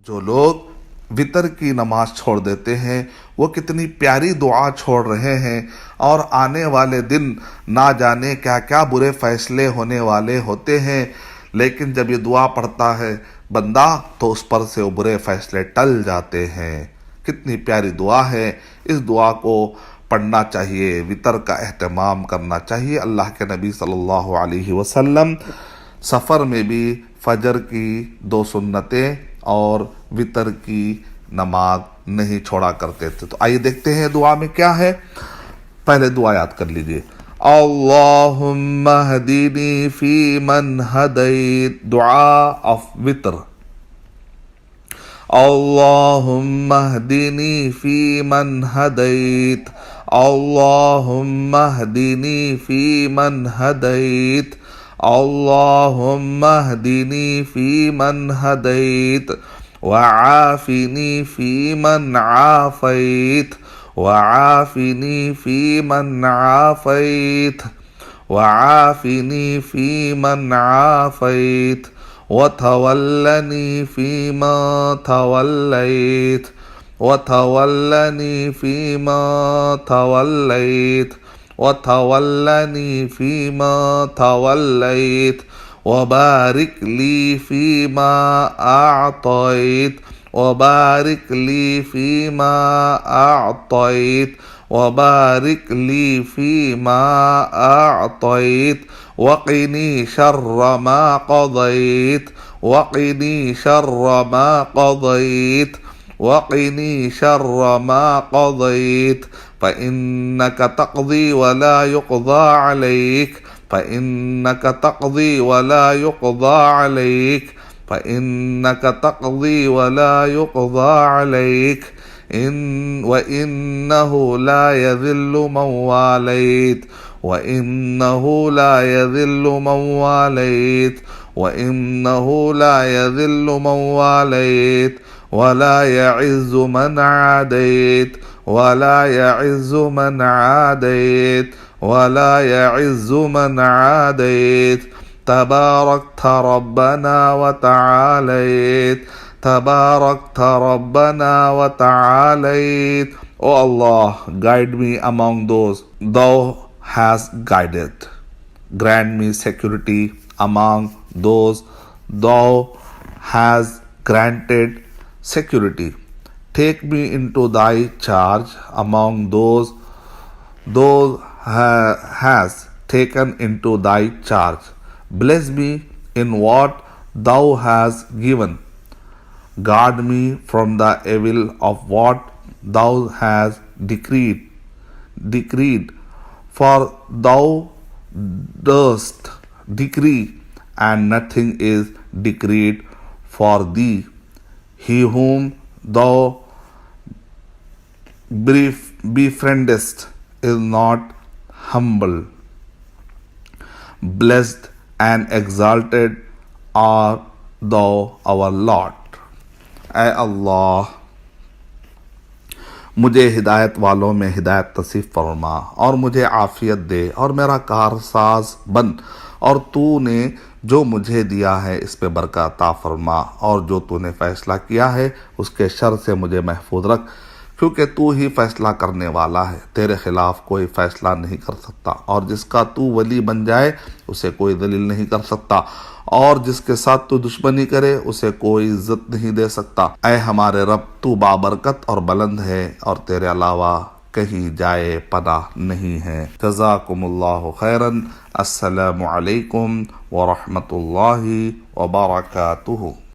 जो लोग वितर की नमाज छोड़ देते हैं वो कितनी प्यारी दुआ छोड़ रहे हैं, और आने वाले दिन ना जाने क्या क्या बुरे फैसले होने वाले होते हैं। लेकिन जब ये दुआ पढ़ता है बंदा तो उस पर से वो बुरे फैसले टल जाते हैं। कितनी प्यारी दुआ है, इस दुआ को पढ़ना चाहिए, वितर का एहतमाम करना चाहिए। अल्लाह के नबी सल्लल्लाहु अलैहि वसल्लम सफ़र में भी फजर की 2 सुन्नतें और वितर की नमाज नहीं छोड़ा करते थे। तो आइए देखते हैं दुआ में क्या है। पहले दुआ याद कर लीजिए। अल्लाहुम्मा हदीनी फी मन हदैत, दुआ ऑफ वितर। अल्लाहुम्मा हदीनी फी मन हदैत, अल्लाहुम्मा हदीनी फी मन हदैत, अल्लाहुम्मा हदीनी फी मन हदैत, वआफिनी फी मन आफैत, वआफिनी फी मन आफैत, वआफिनी फी मन आफैत, वतवल्लनी फीमा तवल्लैत, वतवल्लनी फीमा तवल्लैत, वतवल्लनी फीमा तवल्लैत, वबारिक ली फीमा अअतैत, वबारिक ली फीमा अअतैत, वबारिक ली फीमा अअतैत, वक़िनी शर्र मा क़ज़ैत, वक़िनी शर्र मा क़ज़ैत, वक़िनी शर्र मा क़ज़ैत, फ़इन्नक तक़ज़ी वला युक़ज़ा अलैक, फ़इन्नक तक़ज़ी वला युक़ज़ा अलैक, फ़इन्नक तक़ज़ी वला युक़ज़ा अलैक, वइन्नहु ला यज़िल्लु मन वालैत, वइन्नहु ला यज़िल्लु मन वालैत, वइन्नहु ला यज़िल्लु मन वालैत, वला यइज़्ज़ु मन आदैत, वला यइज़्ज़ु मन आदैत, वला यइज़्ज़ु मन आदैत, तबारकत रब्बना व तआलैत, तबारकत रब्बना व तआलैत। O Allah, guide me among those thou hast guided. Grant me security among those thou hast granted security. Take me into thy charge among those thou hast taken into thy charge. Bless me in what thou hast given. Guard me from the evil of what thou hast decreed. For thou dost decree, and nothing is decreed for thee. He whom thou befriendest is not humble. Blessed and exalted art thou, our Lord. ऐ अल्लाह, मुझे हिदायत वालों में हिदायत नसीब फरमा और मुझे आफियत दे और मेरा कारसाज बन, और तूने जो मुझे दिया है इस पे बरकत अता फरमा, और जो तूने फैसला किया है उसके शर से मुझे महफूज रख, क्योंकि तू ही फैसला करने वाला है, तेरे खिलाफ कोई फैसला नहीं कर सकता, और जिसका तू वली बन जाए उसे कोई दलील नहीं कर सकता, और जिसके साथ तू दुश्मनी करे उसे कोई इज्जत नहीं दे सकता। ऐ हमारे रब, तू बाबरकत और बुलंद है और तेरे अलावा कहीं जाए पनाह नहीं है। जज़ाकुमुल्लाहु खैरन। अस्सलामु अलैकुम व रहमतुल्लाहि व बरकातुहू।